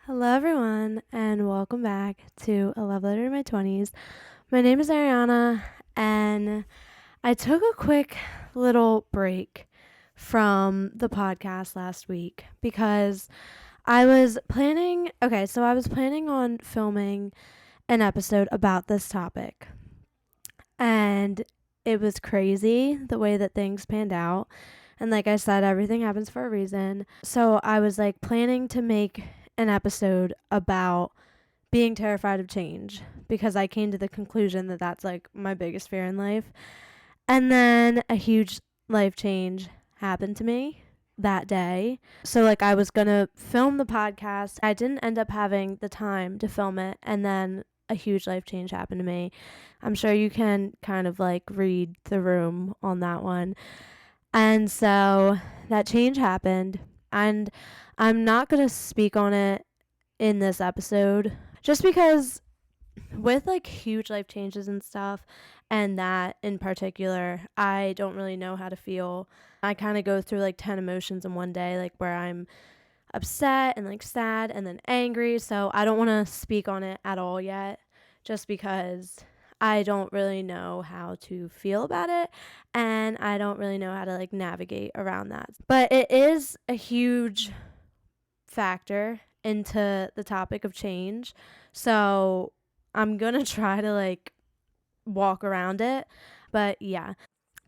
Hello, everyone, and welcome back to A Love Letter to My 20s. My name is Ariana, and I took a quick little break from the podcast last week because I was planning on filming an episode about this topic, and it was crazy the way that things panned out. And like I said, everything happens for a reason. So I was planning to make an episode about being terrified of change because I came to the conclusion that that's my biggest fear in life. And then a huge life change happened to me that day. So I was going to film the podcast. I didn't end up having the time to film it, and then a huge life change happened to me. I'm sure you can kind of read the room on that one. And so that change happened, and I'm not going to speak on it in this episode just because with huge life changes and stuff, and that in particular, I don't really know how to feel. I kind of go through 10 emotions in one day, where I'm upset and sad and then angry. So I don't want to speak on it at all yet just because I don't really know how to feel about it, and I don't really know how to navigate around that. But it is a huge factor into the topic of change. So I'm going to try to walk around it. But yeah.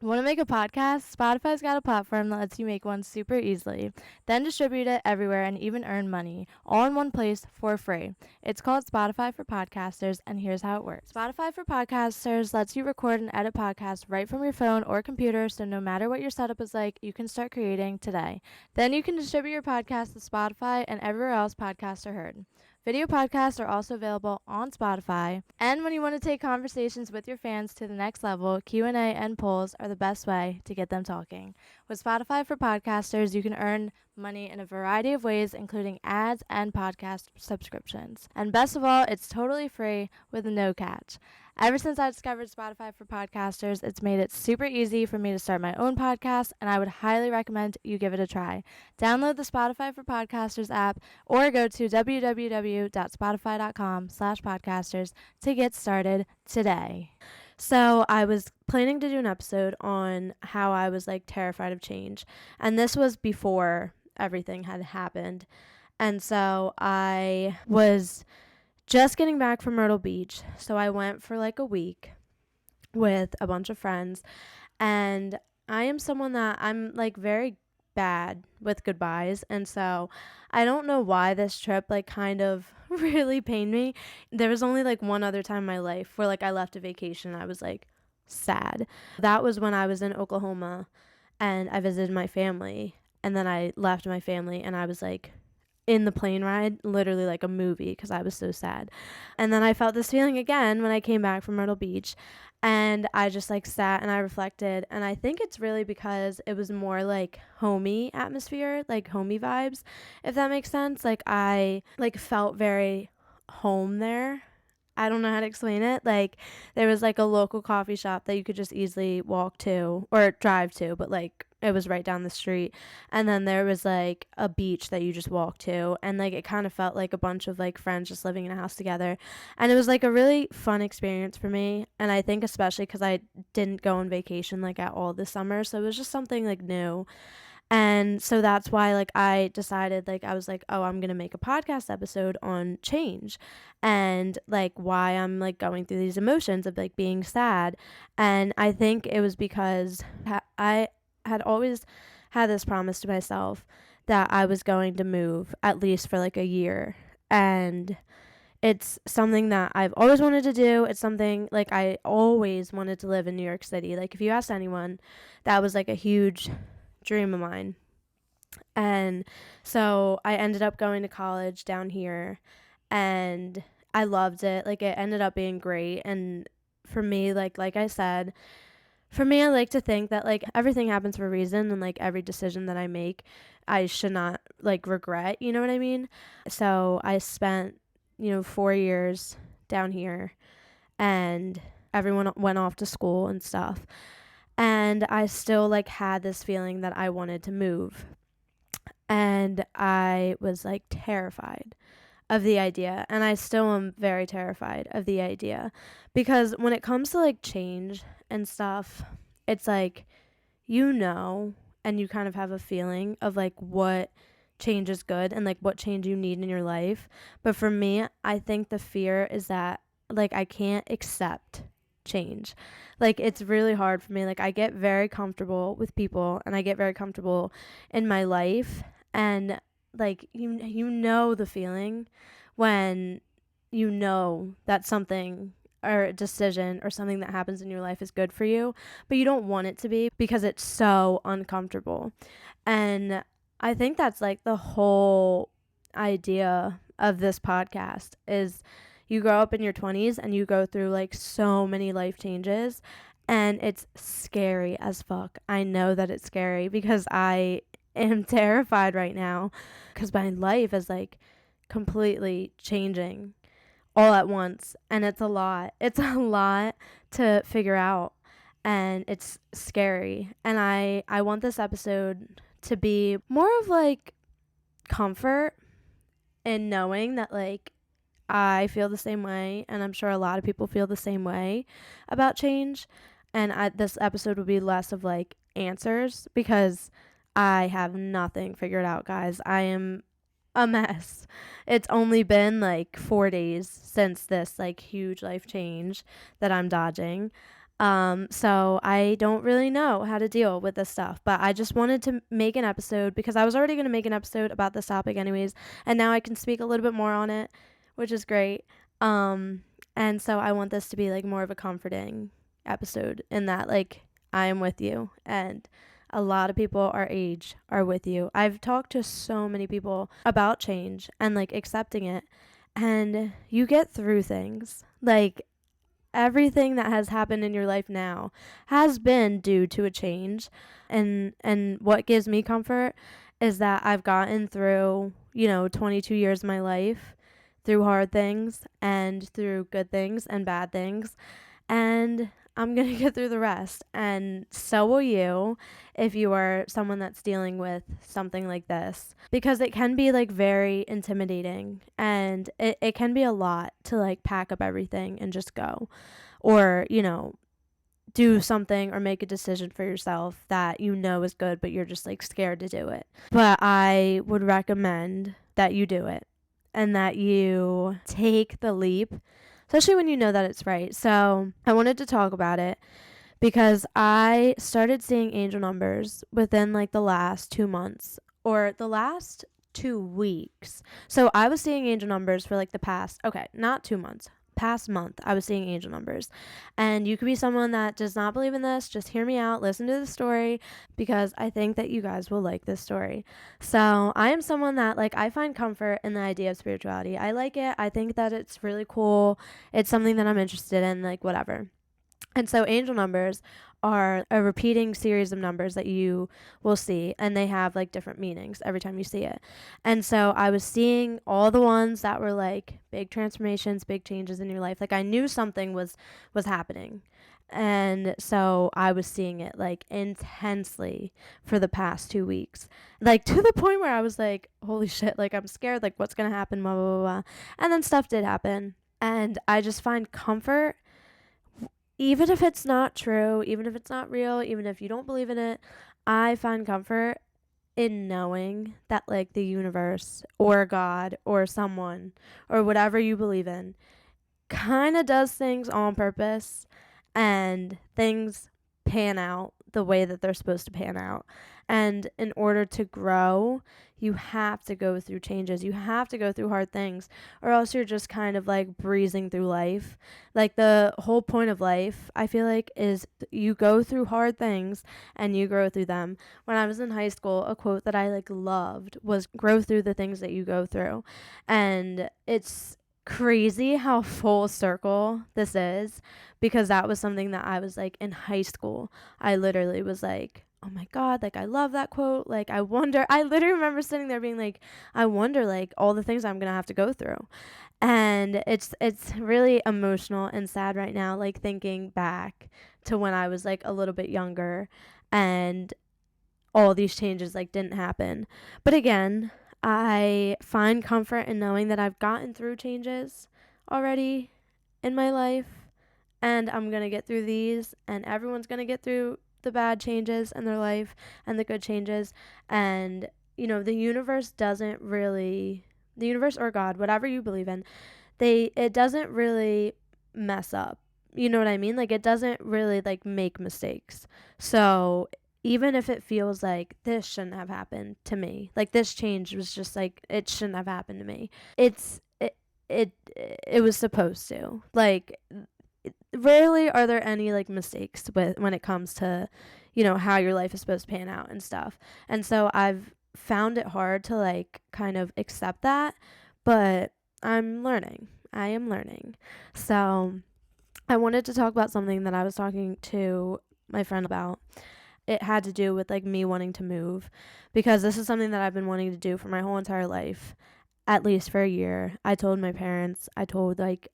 Want to make a podcast? Spotify's got a platform that lets you make one super easily, then distribute it everywhere and even earn money, all in one place for free. It's called Spotify for Podcasters, and here's how it works. Spotify for Podcasters lets you record and edit podcasts right from your phone or computer, so no matter what your setup is you can start creating today. Then you can distribute your podcast to Spotify and everywhere else podcasts are heard. Video podcasts are also available on Spotify. And when you want to take conversations with your fans to the next level, Q&A and polls are the best way to get them talking. With Spotify for Podcasters, you can earn money in a variety of ways, including ads and podcast subscriptions. And best of all, it's totally free with no catch. Ever since I discovered Spotify for Podcasters, it's made it super easy for me to start my own podcast, and I would highly recommend you give it a try. Download the Spotify for Podcasters app or go to www.spotify.com/podcasters to get started today. So I was planning to do an episode on how I was terrified of change, and this was before everything had happened. And so I was just getting back from Myrtle Beach, so I went for a week with a bunch of friends, and I am someone that I'm very bad with goodbyes, and so I don't know why this trip kind of really pained me. There was only one other time in my life where I left a vacation and I was sad. That was when I was in Oklahoma and I visited my family, and then I left my family and I was in the plane ride, literally a movie, because I was so sad. And then I felt this feeling again when I came back from Myrtle Beach, and I just sat and I reflected, and I think it's really because it was more homey atmosphere, homey vibes, if that makes sense. I felt very home there. I don't know how to explain it. There was a local coffee shop that you could just easily walk to or drive to, but it was right down the street. And then there was a beach that you just walked to, and it kind of felt like a bunch of friends just living in a house together. And it was a really fun experience for me, and I think especially because I didn't go on vacation at all this summer, so it was just something new. And so that's why I decided I was oh, I'm gonna make a podcast episode on change and why I'm going through these emotions of being sad. And I think it was because I had always had this promise to myself that I was going to move at least for a year, and it's something that I've always wanted to do. It's something I always wanted to live in New York City. If you asked anyone, that was a huge dream of mine. And so I ended up going to college down here, and I loved it. It ended up being great. And for me, like I said, for me, I like to think that everything happens for a reason, and every decision that I make, I should not regret, you know what I mean? So I spent 4 years down here, and everyone went off to school and stuff, and I still had this feeling that I wanted to move, and I was terrified of the idea, and I still am very terrified of the idea, because when it comes to like change and stuff, it's like, and you kind of have a feeling of like what change is good and like what change you need in your life. But for me, I think the fear is that like I can't accept change. Like it's really hard for me. Like I get very comfortable with people and I get very comfortable in my life, and like you know the feeling when you know that something or a decision or something that happens in your life is good for you, but you don't want it to be because it's so uncomfortable. And I think that's like the whole idea of this podcast is you grow up in your 20s and you go through like so many life changes, and it's scary as fuck. I know that it's scary because I am terrified right now because my life is like completely changing all at once, and it's a lot. It's a lot to figure out, and it's scary. And I want this episode to be more of like comfort in knowing that like I feel the same way, and I'm sure a lot of people feel the same way about change. And this episode will be less of like answers because I have nothing figured out, guys. I am a mess. It's only been like 4 days since this like huge life change that I'm dodging. So I don't really know how to deal with this stuff, but I just wanted to make an episode because I was already going to make an episode about this topic anyways, and now I can speak a little bit more on it, which is great. And so I want this to be like more of a comforting episode in that like I am with you, and a lot of people our age are with you. I've talked to so many people about change and like accepting it, and you get through things. Like everything that has happened in your life now has been due to a change. And what gives me comfort is that I've gotten through, 22 years of my life through hard things and through good things and bad things. And I'm going to get through the rest. And so will you if you are someone that's dealing with something like this. Because it can be like very intimidating, and it can be a lot to like pack up everything and just go. Or, do something or make a decision for yourself that you know is good, but you're just like scared to do it. But I would recommend that you do it and that you take the leap, especially when you know that it's right. So I wanted to talk about it because I started seeing angel numbers within like the last 2 months or the last 2 weeks. So I was seeing angel numbers for like the past, not 2 months, past month. I was seeing angel numbers. And you could be someone that does not believe in this. Just hear me out, listen to the story, because I think that you guys will like this story. So I am someone that like I find comfort in the idea of spirituality. I like it. I think that it's really cool. It's something that I'm interested in, like whatever. And so angel numbers are a repeating series of numbers that you will see, and they have like different meanings every time you see it. And so I was seeing all the ones that were like big transformations, big changes in your life. Like I knew something was happening. And so I was seeing it like intensely for the past 2 weeks, like to the point where I was like, holy shit, like I'm scared, like what's going to happen, blah, blah, blah, blah. And then stuff did happen. And I just find comfort, even if it's not true, even if it's not real, even if you don't believe in it, I find comfort in knowing that like the universe or God or someone or whatever you believe in kind of does things on purpose, and things pan out the way that they're supposed to pan out. And in order to grow, you have to go through changes. You have to go through hard things, or else you're just kind of like breezing through life. Like the whole point of life, I feel like, is you go through hard things and you grow through them. When I was in high school, a quote that I like loved was grow through the things that you go through. And it's crazy how full circle this is, because that was something that I was like in high school. I literally was like, oh my God, like I love that quote. Like I literally remember sitting there being like, I wonder like all the things I'm going to have to go through. And it's really emotional and sad right now, like thinking back to when I was like a little bit younger and all these changes like didn't happen. But again, I find comfort in knowing that I've gotten through changes already in my life, and I'm going to get through these, and everyone's going to get through the bad changes in their life and the good changes. And, the universe doesn't really, the universe or God, whatever you believe in, it doesn't really mess up. You know what I mean? Like, it doesn't really like make mistakes. So even if it feels like this shouldn't have happened to me, like this change was just like it shouldn't have happened to me, it was supposed to. Like, rarely are there any like mistakes when it comes to how your life is supposed to pan out and stuff. And so I've found it hard to like kind of accept that, but I am learning. So I wanted to talk about something that I was talking to my friend about. It had to do with like me wanting to move, because this is something that I've been wanting to do for my whole entire life, at least for a year. I told my parents, I told like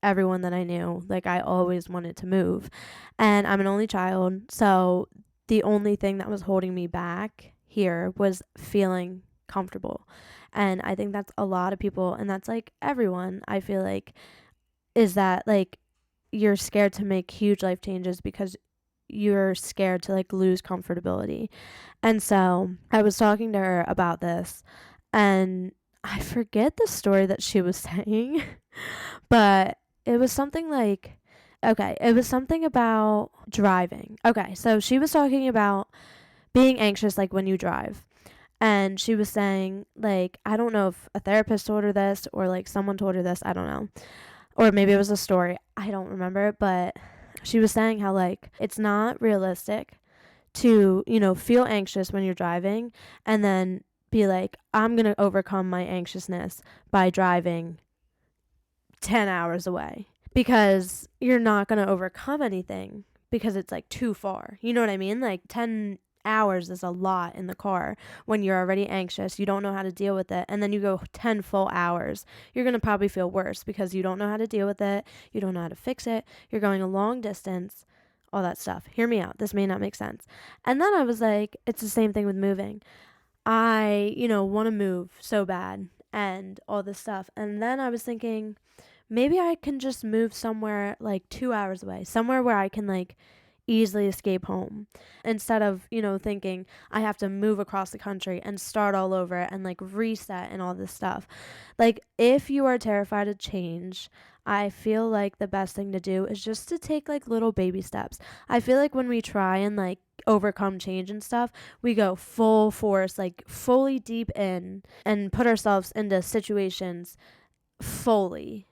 everyone that I knew, like I always wanted to move. And I'm an only child, so the only thing that was holding me back here was feeling comfortable. And I think that's a lot of people, and that's like everyone, I feel like, is that like you're scared to make huge life changes because you're scared to like lose comfortability. And so I was talking to her about this, and I forget the story that she was saying, but it was something like, okay, it was something about driving. Okay, so she was talking about being anxious like when you drive. And she was saying, like, I don't know if a therapist told her this or like someone told her this, I don't know. Or maybe it was a story, I don't remember, but she was saying how like it's not realistic to, feel anxious when you're driving and then be like, I'm going to overcome my anxiousness by driving 10 hours away, because you're not going to overcome anything because it's like too far. You know what I mean? Like 10 hours is a lot in the car when you're already anxious, you don't know how to deal with it, and then you go 10 full hours. You're going to probably feel worse because you don't know how to deal with it, you don't know how to fix it, you're going a long distance, all that stuff. Hear me out, this may not make sense. And then I was like, it's the same thing with moving. I want to move so bad and all this stuff. And then I was thinking, maybe I can just move somewhere like 2 hours away, somewhere where I can like easily escape home, instead of, thinking I have to move across the country and start all over and like reset and all this stuff. Like, if you are terrified of change, I feel like the best thing to do is just to take like little baby steps. I feel like when we try and like overcome change and stuff, we go full force, like fully deep in, and put ourselves into situations fully.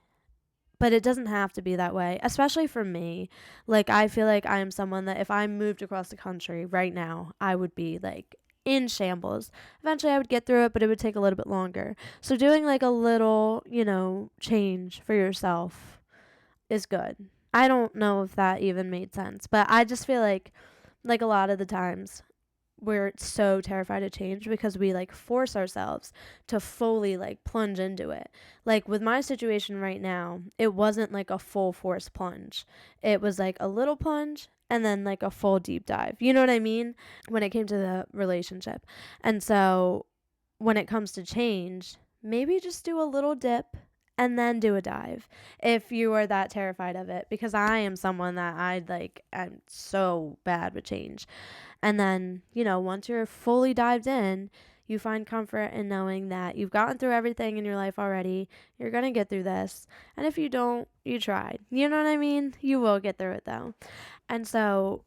But it doesn't have to be that way, especially for me. Like, I feel like I am someone that if I moved across the country right now, I would be like in shambles. Eventually I would get through it, but it would take a little bit longer. So doing like a little, change for yourself is good. I don't know if that even made sense, but I just feel like a lot of the times we're so terrified of change because we like force ourselves to fully like plunge into it. Like with my situation right now, it wasn't like a full force plunge. It was like a little plunge and then like a full deep dive. You know what I mean? When it came to the relationship. And so when it comes to change, maybe just do a little dip and then do a dive if you are that terrified of it, because I am someone that I'm so bad with change. And then, once you're fully dived in, you find comfort in knowing that you've gotten through everything in your life already. You're going to get through this. And if you don't, you tried. You know what I mean? You will get through it though. And so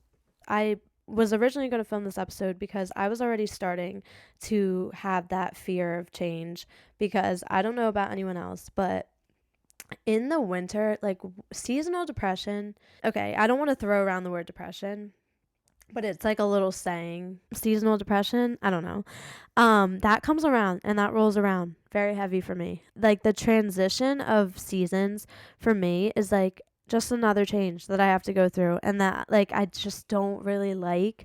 I was originally going to film this episode because I was already starting to have that fear of change, because I don't know about anyone else, but in the winter, like seasonal depression, okay, I don't want to throw around the word depression, but it's like a little saying, seasonal depression, I don't know. That comes around and that rolls around very heavy for me. Like the transition of seasons for me is like just another change that I have to go through, and that like I just don't really like.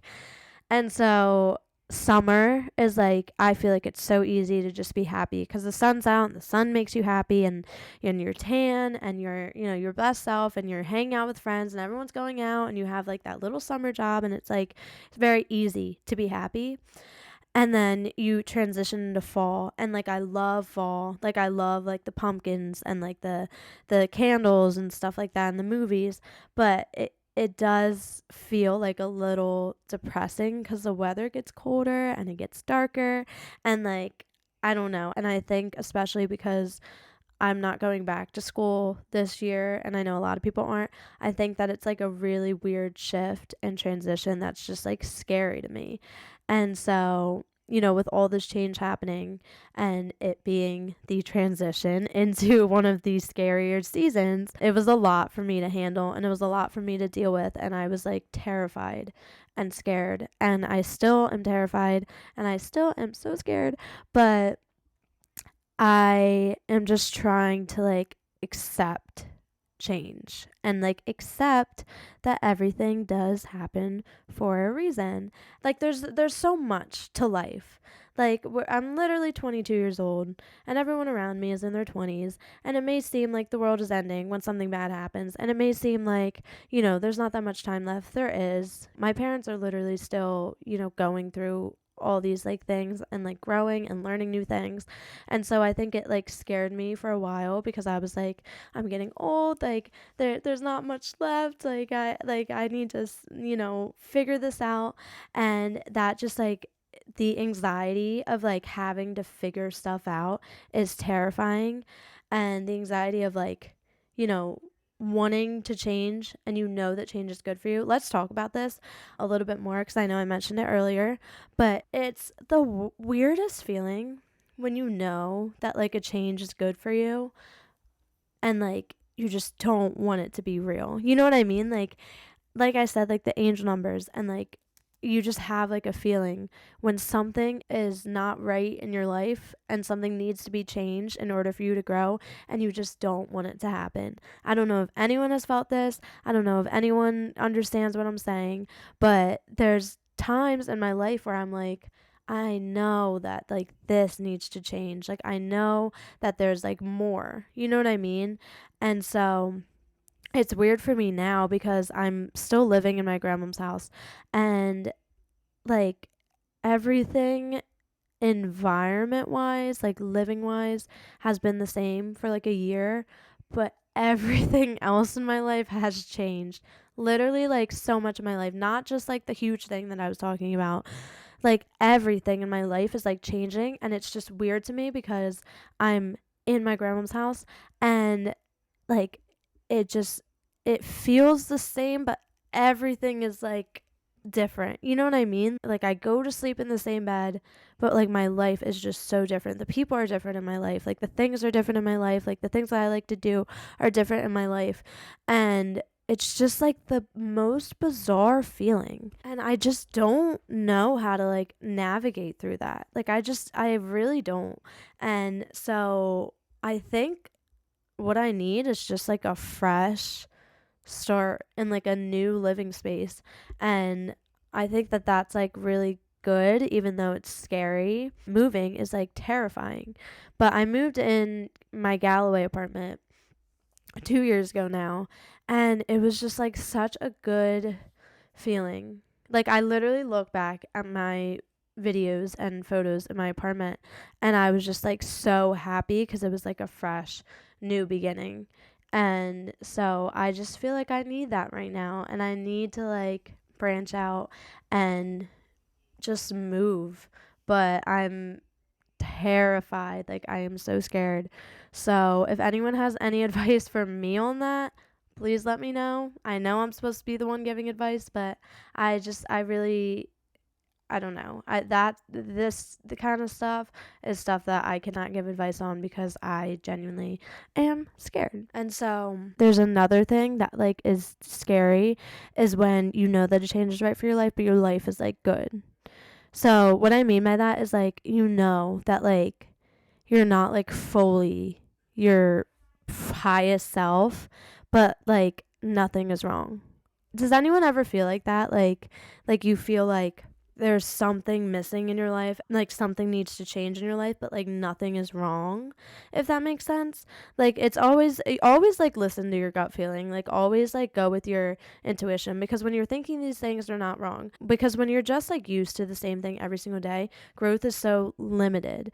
And so summer is like, I feel like it's so easy to just be happy because the sun's out and the sun makes you happy, and you're tan and you're your best self, and you're hanging out with friends and everyone's going out, and you have like that little summer job, and it's like it's very easy to be happy. And then you transition into fall, and like I love fall. Like I love like the pumpkins and like the candles and stuff like that in the movies, but it does feel like a little depressing cuz the weather gets colder and it gets darker, and like I don't know. And I think especially because I'm not going back to school this year, and I know a lot of people aren't. I think that it's like a really weird shift and transition that's just like scary to me. And so, with all this change happening and it being the transition into one of the scarier seasons, it was a lot for me to handle and it was a lot for me to deal with. And I was like terrified and scared. And I still am terrified and I still am so scared. But I am just trying to like accept change and like accept that everything does happen for a reason. Like there's so much to life. Like I'm literally 22 years old and everyone around me is in their 20s, and it may seem like the world is ending when something bad happens, and it may seem like, there's not that much time left. There is. My parents are literally still, going through all these like things and like growing and learning new things. And so I think it like scared me for a while because I was like, I'm getting old, like there's not much left, like I need to figure this out. And that just like the anxiety of like having to figure stuff out is terrifying, and the anxiety of like, you know wanting to change, and that change is good for you. Let's talk about this a little bit more because I know I mentioned it earlier, but it's the weirdest feeling when you know that like a change is good for you, and like you just don't want it to be real. You know what I mean? Like I said, like the angel numbers, and like you just have like a feeling when something is not right in your life and something needs to be changed in order for you to grow, and you just don't want it to happen. I don't know if anyone has felt this. I don't know if anyone understands what I'm saying, but there's times in my life where I'm like, I know that like this needs to change. Like I know that there's like more. You know what I mean? And so it's weird for me now because I'm still living in my grandma's house, and like everything environment wise, like living wise, has been the same for like a year, but everything else in my life has changed. Literally, like so much of my life, not just like the huge thing that I was talking about. Like everything in my life is like changing, and it's just weird to me because I'm in my grandma's house, and like it feels the same, but everything is like different. You know what I mean? Like I go to sleep in the same bed, but like my life is just so different. The people are different in my life. Like the things are different in my life. Like the things that I like to do are different in my life. And it's just like the most bizarre feeling. And I just don't know how to like navigate through that. Like I really don't. And so I think what I need is just like a fresh start in like a new living space. And I think that that's like really good, even though it's scary. Moving is like terrifying. But I moved in my Galloway apartment 2 years ago now, and it was just like such a good feeling. Like I literally look back at my videos and photos in my apartment, and I was just like so happy because it was like a fresh new beginning. And so I just feel like I need that right now, and I need to like branch out and just move. But I'm terrified. Like I am so scared. So if anyone has any advice for me on that, please let me know. I know I'm supposed to be the one giving advice, but I really I don't know. The kind of stuff is stuff that I cannot give advice on because I genuinely am scared. And so there's another thing that like is scary, is when you know that a change is right for your life, but your life is like good. So what I mean by that is like that like you're not like fully your highest self, but like nothing is wrong. Does anyone ever feel like that? Like you feel like there's something missing in your life, like something needs to change in your life, but like nothing is wrong, if that makes sense. Like it's always like listen to your gut feeling, like always like go with your intuition, because when you're thinking these things, they're not wrong. Because when you're just like used to the same thing every single day, growth is so limited,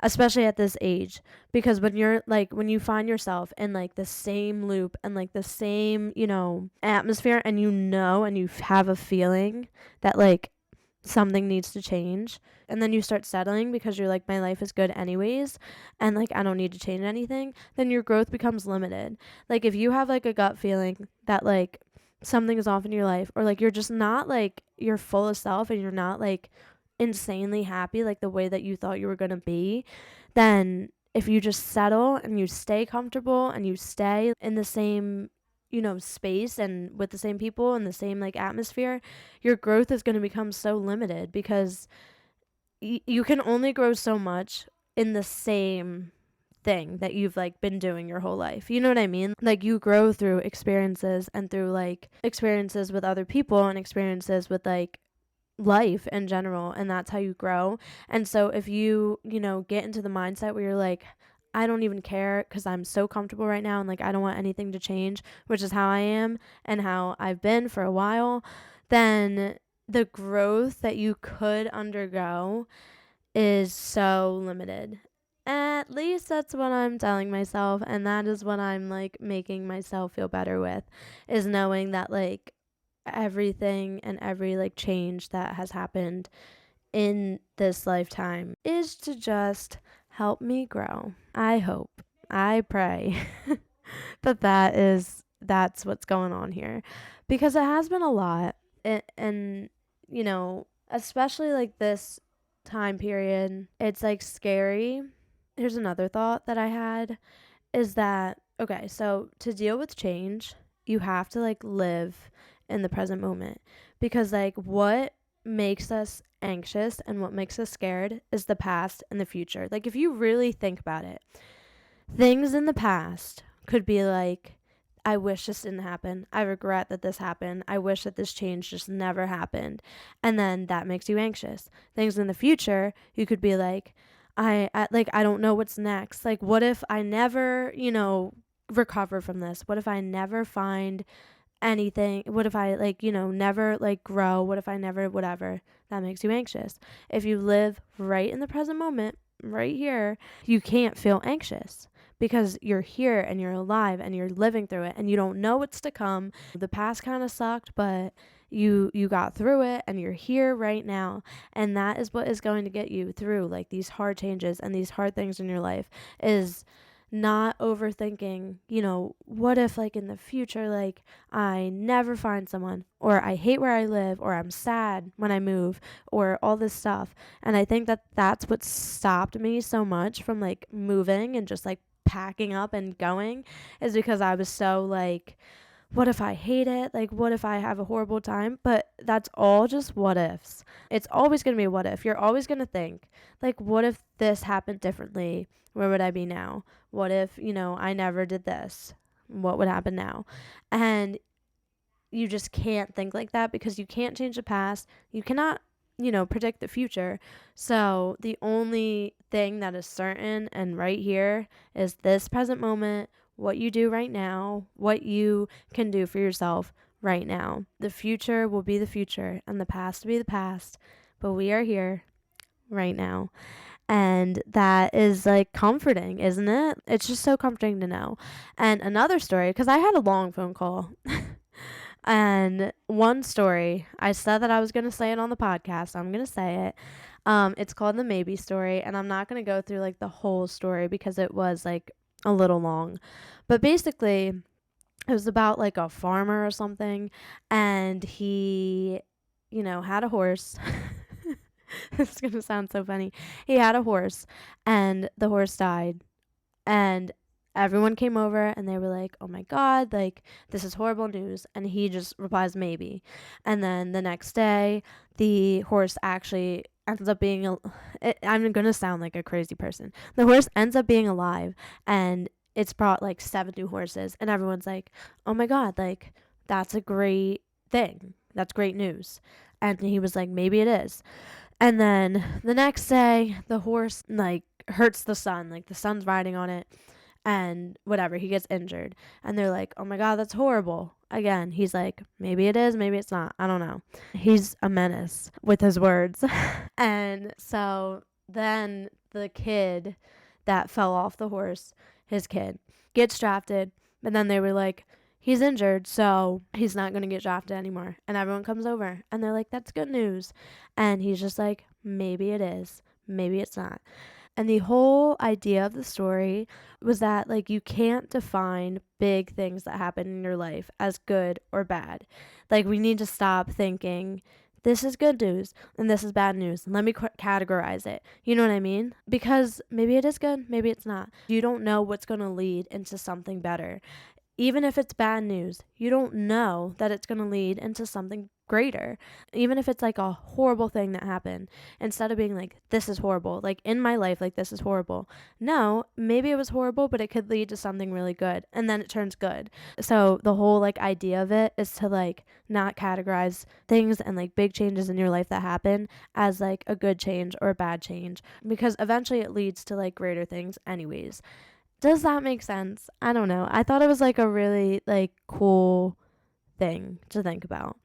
especially at this age. Because when you're like, when you find yourself in like the same loop and like the same, atmosphere, and and you have a feeling that like something needs to change, and then you start settling because you're like, my life is good anyways, and like I don't need to change anything, then your growth becomes limited. Like if you have like a gut feeling that like something is off in your life, or like you're just not like your full of self, and you're not like insanely happy like the way that you thought you were going to be, then if you just settle and you stay comfortable and you stay in the same space and with the same people and the same like atmosphere, your growth is going to become so limited, because you can only grow so much in the same thing that you've like been doing your whole life. You know what I mean? Like you grow through experiences, and through like experiences with other people, and experiences with like life in general, and that's how you grow. And so if you get into the mindset where you're like, I don't even care because I'm so comfortable right now, and like I don't want anything to change, which is how I am and how I've been for a while, then the growth that you could undergo is so limited. At least that's what I'm telling myself, and that is what I'm like making myself feel better with, is knowing that like everything and every like change that has happened in this lifetime is to just help me grow. I hope, I pray that's what's going on here, because it has been a lot. And especially like this time period, it's like scary. Here's another thought that I had, is that, okay, so to deal with change, you have to like live in the present moment, because like what makes us anxious and what makes us scared is the past and the future. Like if you really think about it, things in the past could be like, I wish this didn't happen. I regret that this happened. I wish that this change just never happened. And then that makes you anxious. Things in the future, you could be like, I don't know what's next. Like, what if I never, recover from this? What if I never find anything? What if I like, never like grow? What if I never whatever? That makes you anxious. If you live right in the present moment, right here, you can't feel anxious, because you're here and you're alive and you're living through it, and you don't know what's to come. The past kind of sucked, but you got through it, and you're here right now, and that is what is going to get you through like these hard changes and these hard things in your life, is not overthinking, what if like in the future, like I never find someone, or I hate where I live, or I'm sad when I move, or all this stuff. And I think that that's what stopped me so much from like moving and just like packing up and going, is because I was so like, what if I hate it? Like, what if I have a horrible time? But that's all just what ifs. It's always going to be a what if. You're always going to think, like, what if this happened differently? Where would I be now? What if, I never did this? What would happen now? And you just can't think like that, because you can't change the past. You cannot, predict the future. So the only thing that is certain and right here is this present moment, what you do right now, what you can do for yourself right now. The future will be the future, and the past will be the past, but we are here right now. And that is like comforting, isn't it? It's just so comforting to know. And another story, because I had a long phone call. And one story, I said that I was going to say it on the podcast. So I'm going to say it. It's called the maybe story. And I'm not going to go through like the whole story, because it was like a little long. But basically, it was about like a farmer or something. And he, had a horse. This is going to sound so funny. He had a horse, and the horse died. And everyone came over and they were like, oh my God, like this is horrible news. And he just replies, maybe. And then the next day, the horse actually ends up being, I'm going to sound like a crazy person. The horse ends up being alive, and it's brought like 7 new horses. And everyone's like, oh my God, like that's a great thing. That's great news. And he was like, maybe it is. And then the next day, the horse like hurts the son. Like the son's riding on it and whatever, he gets injured. And they're like, oh my God, that's horrible. Again, he's like, maybe it is, maybe it's not. I don't know. He's a menace with his words. And so then the kid that fell off the horse, his kid, gets drafted. But then they were like, he's injured, so he's not going to get drafted anymore. And everyone comes over and they're like, that's good news. And he's just like, maybe it is, maybe it's not. And the whole idea of the story was that, like, you can't define big things that happen in your life as good or bad. Like, we need to stop thinking, this is good news and this is bad news. Let me categorize it. You know what I mean? Because maybe it is good, maybe it's not. You don't know what's going to lead into something better. Even if it's bad news, you don't know that it's going to lead into something greater. Even if it's like a horrible thing that happened, instead of being like, this is horrible, like in my life, like this is horrible. No, maybe it was horrible, but it could lead to something really good. And then it turns good. So the whole like idea of it is to like not categorize things and like big changes in your life that happen as like a good change or a bad change, because eventually it leads to like greater things anyways. Does that make sense? I don't know. I thought it was like a really like cool thing to think about.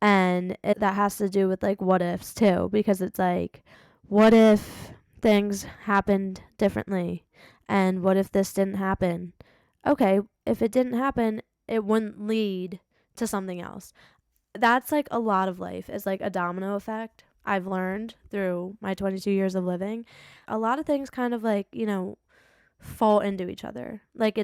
And that has to do with like what ifs too, because it's like, what if things happened differently? And what if this didn't happen? Okay, if it didn't happen, it wouldn't lead to something else. That's like a lot of life, is like a domino effect. I've learned through my 22 years of living. A lot of things kind of like, fall into each other. Like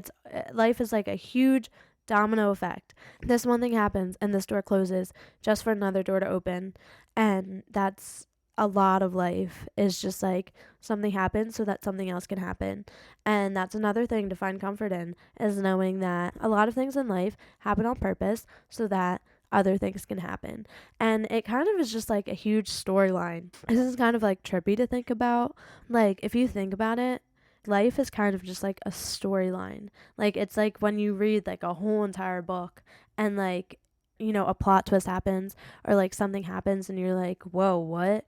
life is like a huge domino effect. This one thing happens and this door closes just for another door to open. And that's a lot of life, is just like something happens so that something else can happen. And that's another thing to find comfort in, is knowing that a lot of things in life happen on purpose so that other things can happen. And it kind of is just like a huge storyline. This is kind of like trippy to think about. Like if you think about it, life is kind of just like a storyline. Like it's like when you read like a whole entire book and like, a plot twist happens or like something happens and you're like, whoa, what?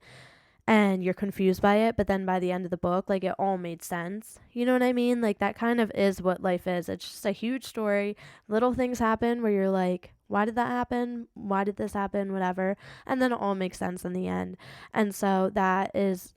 And you're confused by it, but then by the end of the book, like it all made sense. You know what I mean? Like that kind of is what life is. It's just a huge story. Little things happen where you're like, why did that happen? Why did this happen? Whatever. And then it all makes sense in the end. And so that is,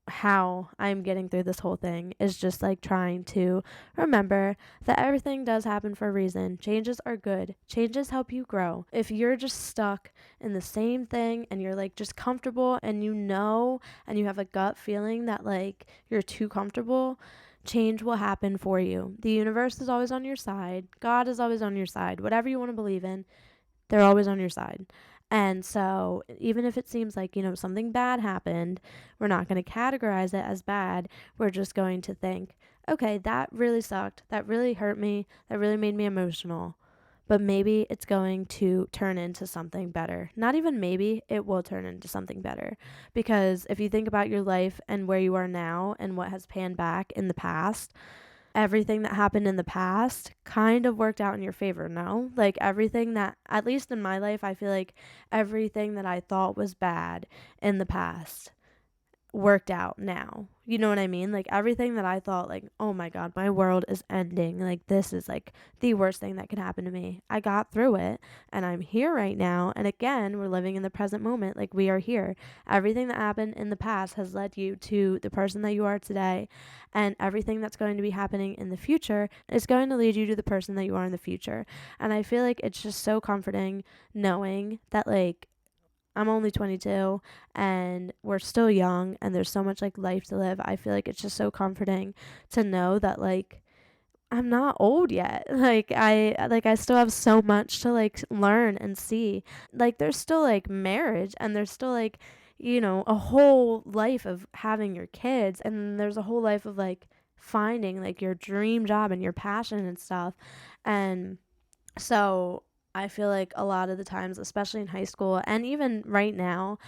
how I'm getting through this whole thing, is just like trying to remember that everything does happen for a reason. Changes are good. Changes help you grow. If you're just stuck in the same thing and you're like just comfortable and and you have a gut feeling that like you're too comfortable, change will happen for you. The universe is always on your side. God is always on your side. Whatever you want to believe in, they're always on your side. And so even if it seems like, something bad happened, we're not going to categorize it as bad. We're just going to think, okay, that really sucked. That really hurt me. That really made me emotional. But maybe it's going to turn into something better. Not even maybe, it will turn into something better. Because if you think about your life and where you are now and what has panned back in the past, everything that happened in the past kind of worked out in your favor, no? Like everything that, at least in my life, I feel like everything that I thought was bad in the past worked out now. You know what I mean? Like everything that I thought like, oh my God, my world is ending. Like this is like the worst thing that could happen to me. I got through it and I'm here right now. And again, we're living in the present moment. Like we are here. Everything that happened in the past has led you to the person that you are today. And everything that's going to be happening in the future is going to lead you to the person that you are in the future. And I feel like it's just so comforting knowing that like I'm only 22 and we're still young and there's so much like life to live. I feel like it's just so comforting to know that like I'm not old yet. I still have so much to like learn and see. Like there's still like marriage and there's still like, a whole life of having your kids, and there's a whole life of like finding like your dream job and your passion and stuff. And so I feel like a lot of the times, especially in high school and even right now,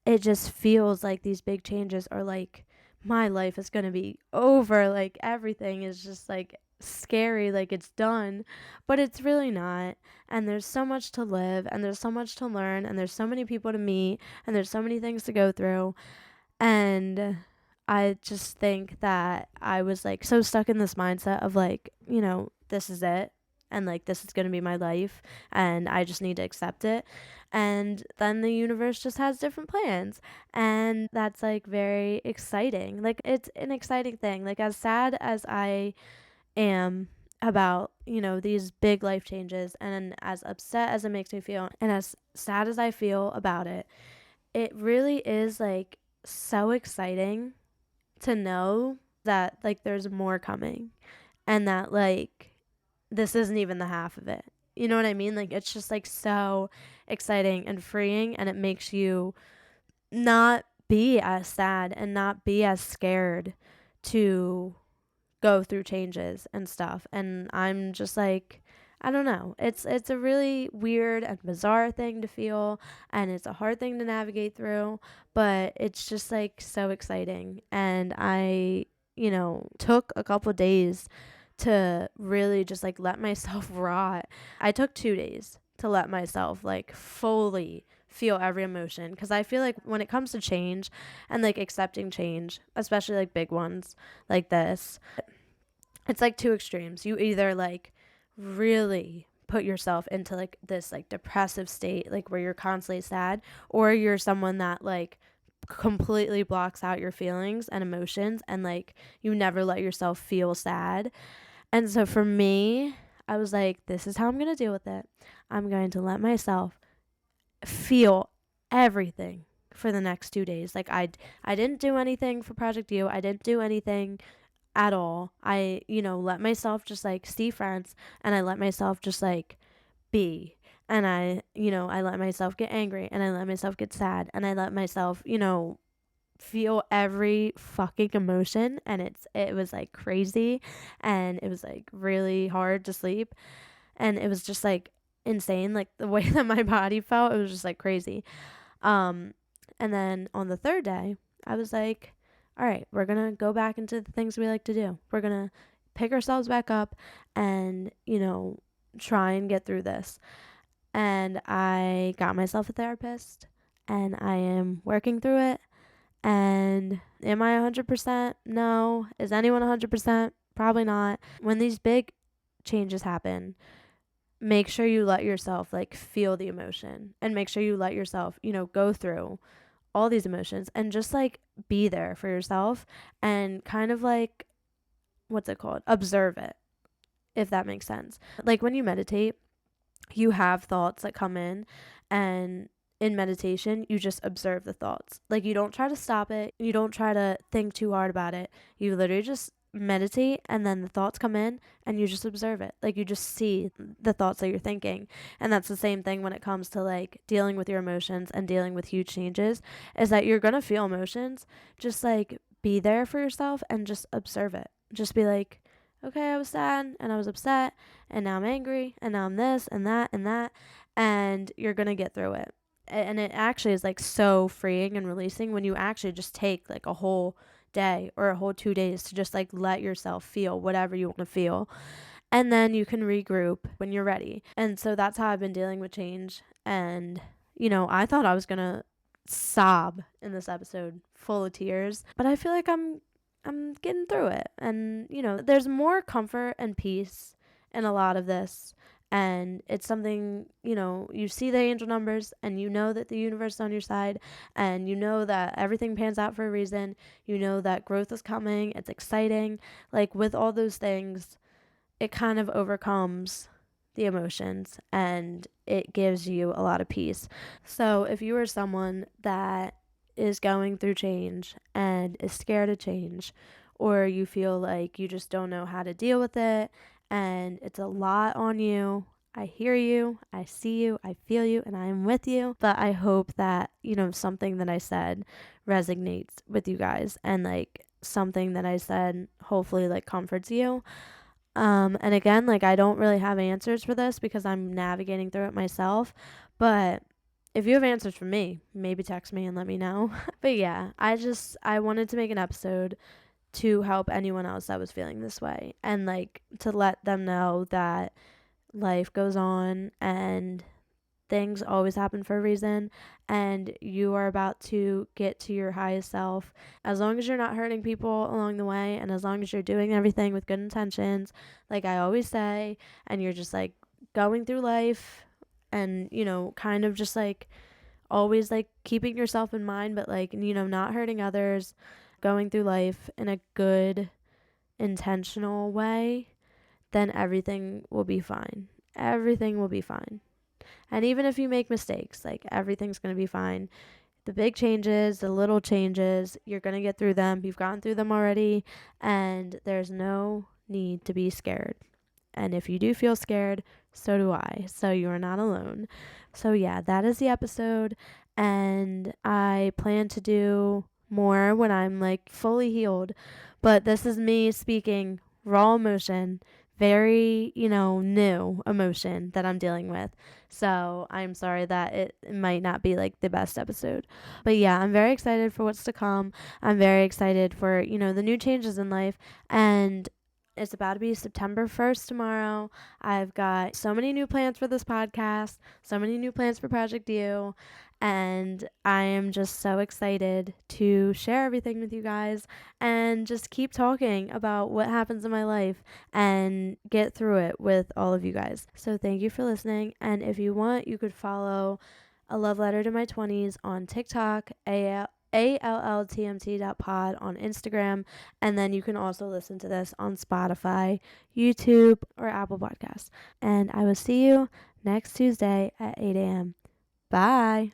it just feels like these big changes are like, my life is going to be over. Like everything is just like scary, like it's done, but it's really not. And there's so much to live, and there's so much to learn, and there's so many people to meet, and there's so many things to go through. And I just think that I was like so stuck in this mindset of like, this is it. And like, this is going to be my life, and I just need to accept it. And then the universe just has different plans. And that's like very exciting. Like, it's an exciting thing. Like, as sad as I am about, these big life changes, and as upset as it makes me feel, and as sad as I feel about it, it really is like so exciting to know that like there's more coming, and that like this isn't even the half of it. You know what I mean? Like, it's just like so exciting and freeing, and it makes you not be as sad and not be as scared to go through changes and stuff. And I'm just like, I don't know. It's a really weird and bizarre thing to feel, and it's a hard thing to navigate through, but it's just like so exciting. And I, took a couple days to really just like let myself rot. I took 2 days to let myself like fully feel every emotion, because I feel like when it comes to change and like accepting change, especially like big ones like this, it's like two extremes. You either like really put yourself into like this like depressive state, like where you're constantly sad, or you're someone that like completely blocks out your feelings and emotions, and like you never let yourself feel sad. And so for me, I was like, this is how I'm going to deal with it. I'm going to let myself feel everything for the next 2 days. Like, I didn't do anything for Project U. I didn't do anything at all. I, let myself just like see friends, and I let myself just like be. And I let myself get angry, and I let myself get sad, and I let myself, feel every fucking emotion. And it was like crazy, and it was like really hard to sleep, and it was just like insane, like the way that my body felt. It was just like crazy. um and then on the third day, I was like, all right, we're gonna go back into the things we like to do. We're gonna pick ourselves back up, and try and get through this. And I got myself a therapist, and I am working through it. And am I 100%? No. Is anyone 100%? Probably not. When these big changes happen, make sure you let yourself like feel the emotion, and make sure you let yourself, go through all these emotions, and just like be there for yourself, and kind of like, what's it called? Observe it, if that makes sense. Like, when you meditate, you have thoughts that come in, and in meditation, you just observe the thoughts. Like, you don't try to stop it. You don't try to think too hard about it. You literally just meditate, and then the thoughts come in, and you just observe it. Like, you just see the thoughts that you're thinking. And that's the same thing when it comes to like dealing with your emotions and dealing with huge changes, is that you're going to feel emotions. Just like be there for yourself and just observe it. Just be like, okay, I was sad and I was upset, and now I'm angry, and now I'm this and that and that, and you're going to get through it. And it actually is like so freeing and releasing when you actually just take like a whole day or a whole 2 days to just like let yourself feel whatever you want to feel. And then you can regroup when you're ready. And so that's how I've been dealing with change. And, I thought I was going to sob in this episode full of tears, but I feel like I'm getting through it. And, there's more comfort and peace in a lot of this. And it's something, you see the angel numbers, and you know that the universe is on your side, and you know that everything pans out for a reason. You know that growth is coming. It's exciting. Like, with all those things, it kind of overcomes the emotions, and it gives you a lot of peace. So if you are someone that is going through change and is scared of change, or you feel like you just don't know how to deal with it, and it's a lot on you, I hear you, I see you, I feel you, and I am with you. But I hope that, something that I said resonates with you guys, and like something that I said hopefully like comforts you. And again, like, I don't really have answers for this because I'm navigating through it myself. But if you have answers for me, maybe text me and let me know. But yeah, I wanted to make an episode to help anyone else that was feeling this way, and like to let them know that life goes on and things always happen for a reason, and you are about to get to your highest self. As long as you're not hurting people along the way, and as long as you're doing everything with good intentions, like I always say, and you're just like going through life and, kind of just like always like keeping yourself in mind, but like, not hurting others, going through life in a good, intentional way, then everything will be fine. Everything will be fine. And even if you make mistakes, like everything's going to be fine. The big changes, the little changes, you're going to get through them. You've gotten through them already, and there's no need to be scared. And if you do feel scared, so do I. So you are not alone. So yeah, that is the episode. And I plan to do more when I'm like fully healed. But this is me speaking raw emotion, very, new emotion that I'm dealing with. So I'm sorry that it might not be like the best episode. But yeah, I'm very excited for what's to come. I'm very excited for, the new changes in life. And it's about to be September 1st tomorrow. I've got so many new plans for this podcast, so many new plans for Project U, and I am just so excited to share everything with you guys and just keep talking about what happens in my life and get through it with all of you guys. So thank you for listening, and if you want, you could follow A Love Letter to My 20s on TikTok, ALLTMT.pod on Instagram, and then you can also listen to this on Spotify, YouTube, or Apple Podcasts. And I will see you next Tuesday at 8 a.m. Bye.